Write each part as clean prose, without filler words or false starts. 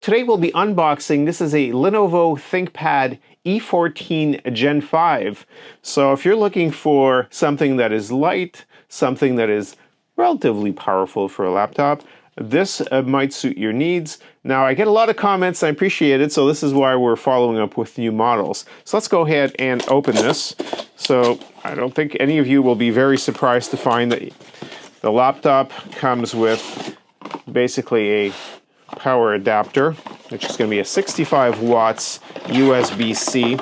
Today we'll be unboxing, this is a Lenovo ThinkPad E14 Gen 5. So if you're looking for something that is light, something that is relatively powerful for a laptop, this might suit your needs. Now I get a lot of comments, I appreciate it, so this is why we're following up with new models. So let's go ahead and open this. So I don't think any of you will be very surprised to find that the laptop comes with basically a power adapter, which is going to be a 65 watts USB-C.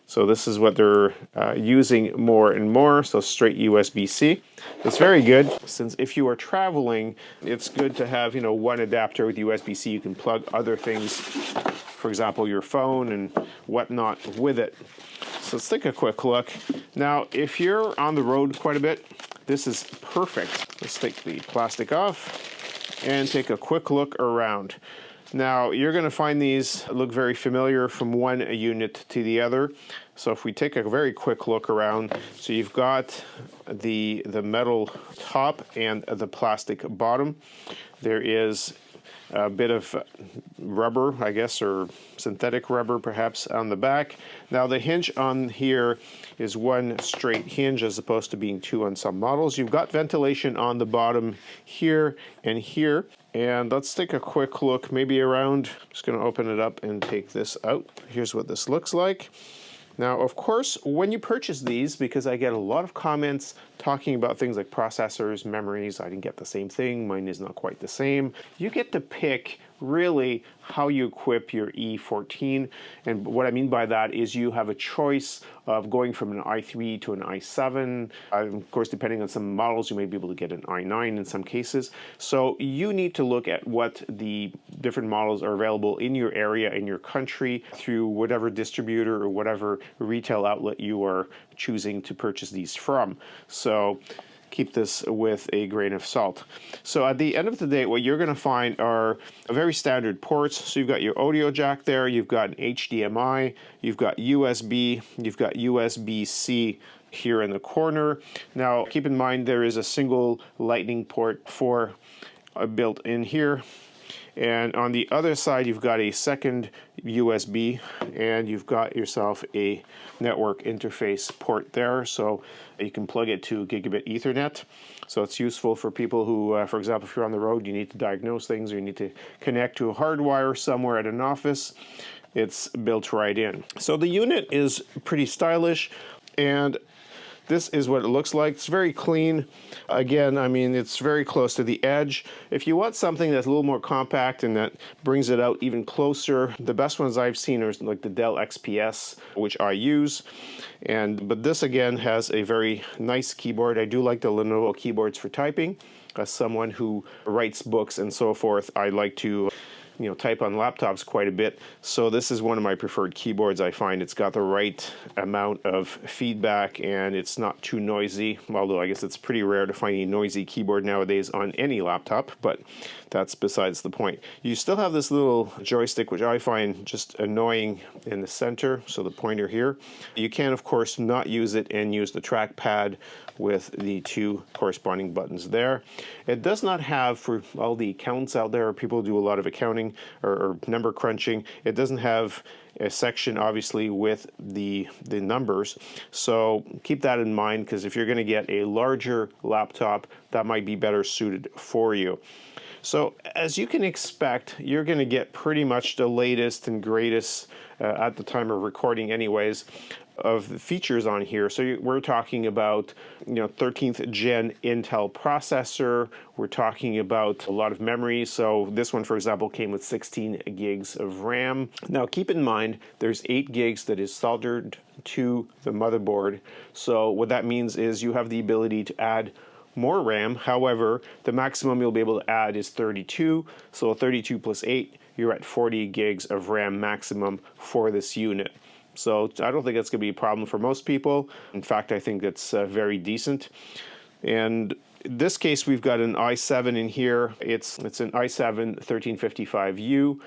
So this is what they're using more and more, so straight USB-C. It's very good, since if you are traveling, it's good to have, one adapter with USB-C. You can plug other things, for example, your phone and whatnot with it. So let's take a quick look. Now, if you're on the road quite a bit, this is perfect. Let's take the plastic off and take a quick look around. Now you're going to find these look very familiar from one unit to the other. So if we take a very quick look around, so you've got the metal top and the plastic bottom. There is a bit of rubber, I guess, or synthetic rubber perhaps on the back. Now the hinge on here is one straight hinge as opposed to being two on some models. You've got ventilation on the bottom here and here. And let's take a quick look maybe around. I'm just going to open it up and take this out. Here's what this looks like. Now, of course, when you purchase these, because I get a lot of comments talking about things like processors, memories, I didn't get the same thing, mine is not quite the same. You get to pick really how you equip your E14, and what I mean by that is you have a choice of going from an i3 to an i7. Of course, depending on some models, you may be able to get an i9 in some cases. So you need to look at what the different models are available in your area, in your country, through whatever distributor or whatever retail outlet you are choosing to purchase these from. So keep this with a grain of salt. So at the end of the day, what you're going to find are very standard ports. So you've got your audio jack there, you've got an HDMI, you've got USB, you've got USB-C here in the corner. Now keep in mind there is a single lightning port for built in here. And on the other side, you've got a second USB, and you've got yourself a network interface port there. So you can plug it to gigabit Ethernet. So it's useful for people who, for example, if you're on the road, you need to diagnose things, or you need to connect to a hard wire somewhere at an office. It's built right in. So the unit is pretty stylish, and this is what it looks like. It's very clean. Again, I mean, it's very close to the edge. If you want something that's a little more compact and that brings it out even closer, the best ones I've seen are like the Dell XPS, which I use. But this again has a very nice keyboard. I do like the Lenovo keyboards for typing. As someone who writes books and so forth, I like to type on laptops quite a bit. So this is one of my preferred keyboards. I find it's got the right amount of feedback and it's not too noisy, although I guess it's pretty rare to find a noisy keyboard nowadays on any laptop, but that's besides the point. You still have this little joystick, which I find just annoying in the center, so the pointer here. You can, of course, not use it and use the trackpad with the two corresponding buttons there. It does not have, for all the accountants out there, people who do a lot of accounting or number crunching, it doesn't have a section obviously with the numbers. So keep that in mind, because if you're going to get a larger laptop, that might be better suited for you. So as you can expect, you're going to get pretty much the latest and greatest at the time of recording anyways of the features on here. So we're talking about 13th gen Intel processor. We're talking about a lot of memory. So this one, for example, came with 16 gigs of RAM. Now keep in mind there's 8 gigs that is soldered to the motherboard. So what that means is you have the ability to add more RAM. However, the maximum you'll be able to add is 32. So 32 plus 8, you're at 40 gigs of RAM maximum for this unit. So I don't think that's going to be a problem for most people. In fact, I think that's very decent. And in this case, we've got an i7 in here. It's an i7 1355U.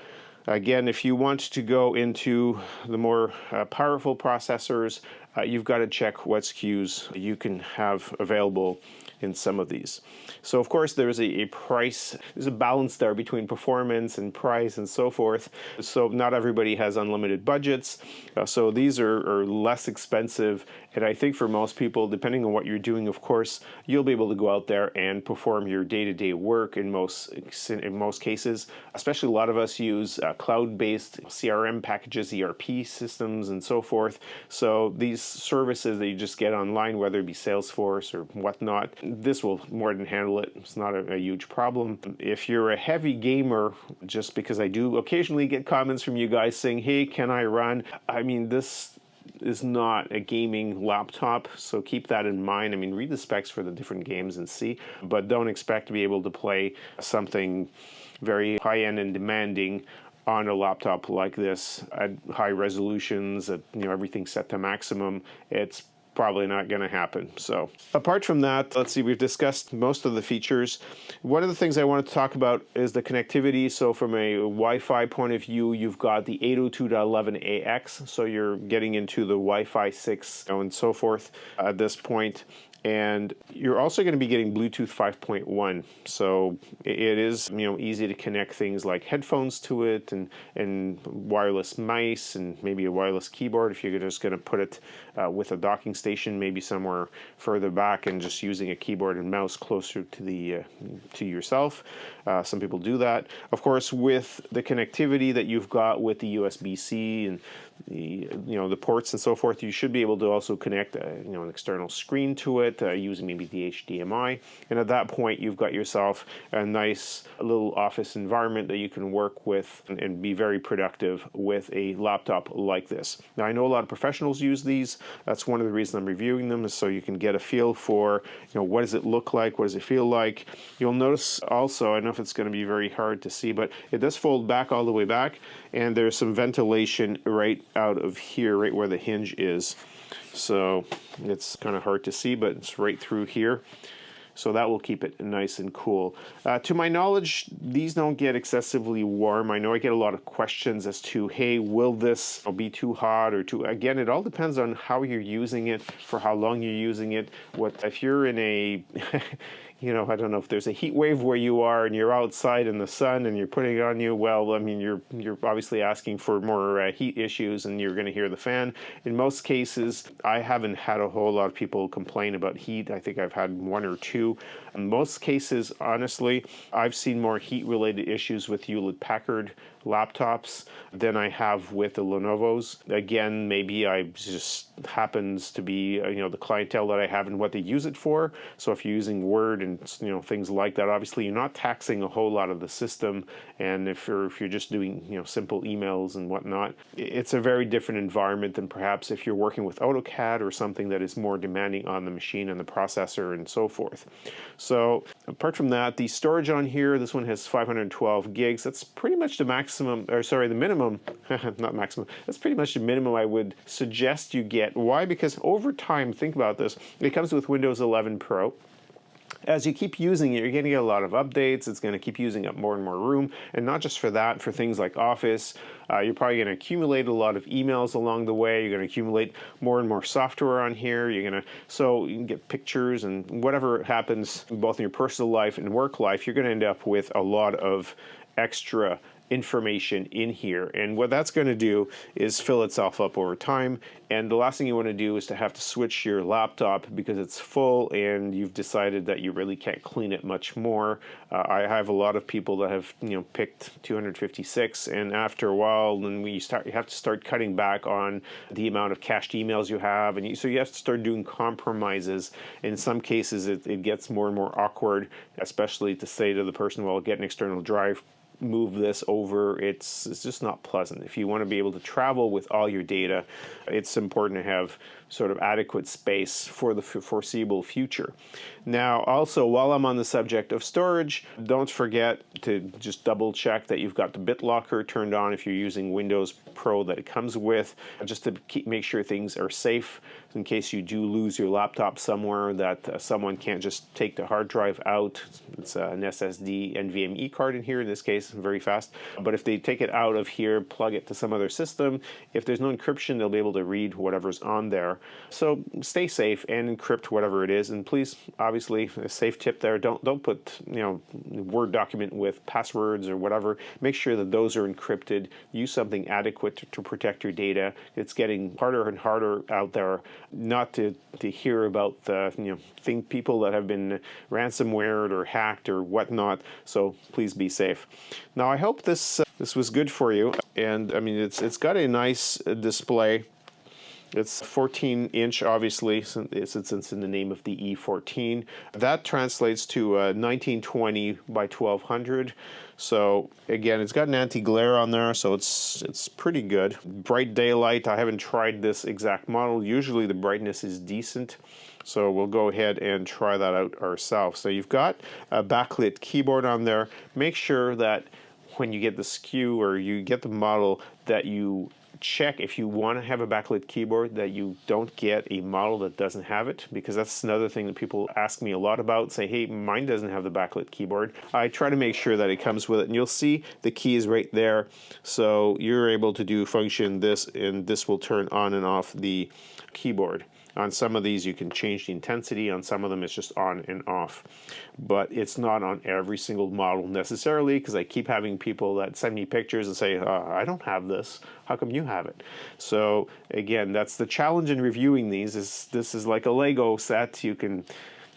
Again, if you want to go into the more powerful processors, you've got to check what SKUs you can have available in some of these. So of course there's a price, there's a balance there between performance and price and so forth. So not everybody has unlimited budgets. So these are less expensive. And I think for most people, depending on what you're doing, of course, you'll be able to go out there and perform your day-to-day work in most cases. Especially a lot of us use cloud-based CRM packages, ERP systems, and so forth. So these services that you just get online, whether it be Salesforce or whatnot, this will more than handle it. It's not a huge problem. If you're a heavy gamer, just because I do occasionally get comments from you guys saying, hey, can I run? I mean, this is not a gaming laptop, so keep that in mind. I mean, read the specs for the different games and see, but don't expect to be able to play something very high-end and demanding on a laptop like this at high resolutions, at everything set to maximum. It's probably not going to happen. So apart from that, let's see, we've discussed most of the features. One of the things I wanted to talk about is the connectivity. So from a Wi-Fi point of view, you've got the 802.11ax, so you're getting into the Wi-Fi 6 and so forth at this point. And you're also going to be getting Bluetooth 5.1. So it is, easy to connect things like headphones to it and wireless mice and maybe a wireless keyboard if you're just going to put it with a docking station, maybe somewhere further back and just using a keyboard and mouse closer to the to yourself. Some people do that. Of course, with the connectivity that you've got with the USB-C and the ports and so forth, you should be able to also connect an external screen to it using maybe the HDMI. And at that point, you've got yourself a nice little office environment that you can work with and be very productive with a laptop like this. Now, I know a lot of professionals use these. That's one of the reasons I'm reviewing them, is so you can get a feel for, what does it look like? What does it feel like? You'll notice also, I don't know if it's going to be very hard to see, but it does fold back all the way back, and there's some ventilation right out of here, right where the hinge is. So it's kind of hard to see, but it's right through here. So that will keep it nice and cool. To my knowledge, these don't get excessively warm. I know I get a lot of questions as to, hey, will this be too hot or too... Again, it all depends on how you're using it, for how long you're using it. If you're in a... I don't know if there's a heat wave where you are and you're outside in the sun and you're putting it on you. Well, I mean, you're obviously asking for more heat issues and you're going to hear the fan. In most cases, I haven't had a whole lot of people complain about heat. I think I've had one or two. In most cases, honestly, I've seen more heat-related issues with Hewlett-Packard laptops than I have with the Lenovo's. Again, maybe I just happens to be the clientele that I have and what they use it for. So if you're using Word and things like that, obviously you're not taxing a whole lot of the system. And if you're just doing simple emails and whatnot, it's a very different environment than perhaps if you're working with AutoCAD or something that is more demanding on the machine and the processor and so forth. So apart from that, the storage on here, this one has 512 gigs. That's pretty much the the minimum, not maximum, that's pretty much the minimum I would suggest you get. Why? Because over time, think about this, it comes with Windows 11 Pro. As you keep using it, you're going to get a lot of updates. It's going to keep using up more and more room. And not just for that, for things like Office, you're probably going to accumulate a lot of emails along the way. You're going to accumulate more and more software on here. So you can get pictures and whatever happens both in your personal life and work life, you're going to end up with a lot of extra information in here, and what that's going to do is fill itself up over time. And the last thing you want to do is to have to switch your laptop because it's full and you've decided that you really can't clean it much more. I have a lot of people that have picked 256, and after a while then you have to start cutting back on the amount of cached emails you have, and so you have to start doing compromises. In some cases it gets more and more awkward, especially to say to the person, well, get an external drive, move this over. It's just not pleasant. If you want to be able to travel with all your data, it's important to have sort of adequate space for the foreseeable future. Now, also, while I'm on the subject of storage, don't forget to just double check that you've got the BitLocker turned on if you're using Windows Pro that it comes with, just to make sure things are safe in case you do lose your laptop somewhere, that someone can't just take the hard drive out. It's an SSD NVMe card in here, in this case, very fast. But if they take it out of here, plug it to some other system, if there's no encryption, they'll be able to read whatever's on there. there. So stay safe and encrypt whatever it is. And please, obviously, a safe tip there, don't put, Word document with passwords or whatever. Make sure that those are encrypted. Use something adequate to protect your data. It's getting harder and harder out there not to hear about the people that have been ransomwared or hacked or whatnot. So please be safe. Now, I hope this was good for you. And I mean, it's got a nice display. It's 14-inch, obviously, since it's in the name of the E14. That translates to 1920 by 1200. So again, it's got an anti-glare on there, so it's pretty good. Bright daylight. I haven't tried this exact model. Usually the brightness is decent. So we'll go ahead and try that out ourselves. So you've got a backlit keyboard on there. Make sure that when you get the SKU or you get the model that you check if you want to have a backlit keyboard, that you don't get a model that doesn't have it, because that's another thing that people ask me a lot about. Say, hey, mine doesn't have the backlit keyboard. I try to make sure that it comes with it, and you'll see the key is right there. So you're able to do function this, and this will turn on and off the keyboard. On some of these, you can change the intensity. On some of them, it's just on and off. But it's not on every single model necessarily, because I keep having people that send me pictures and say, I don't have this. How come you have it? So again, that's the challenge in reviewing these. This is like a Lego set. You can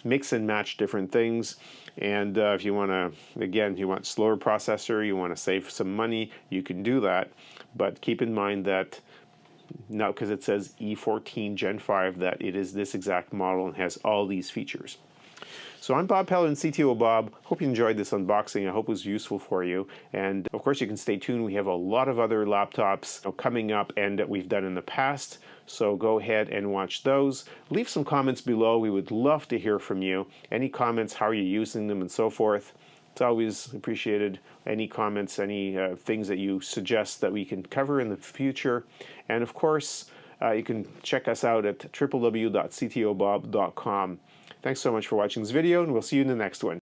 mix and match different things. And if you want to, again, you want slower processor, you want to save some money, you can do that. But keep in mind that not because it says E14 Gen5 that it is this exact model and has all these features. So I'm Bob Pellerin, CTOBOB. Hope you enjoyed this unboxing. I hope it was useful for you. And of course, you can stay tuned. We have a lot of other laptops coming up and that we've done in the past. So go ahead and watch those. Leave some comments below. We would love to hear from you. Any comments, how are you using them, and so forth. It's always appreciated. Any comments, any things that you suggest that we can cover in the future. And of course, you can check us out at www.ctobob.com. Thanks so much for watching this video, and we'll see you in the next one.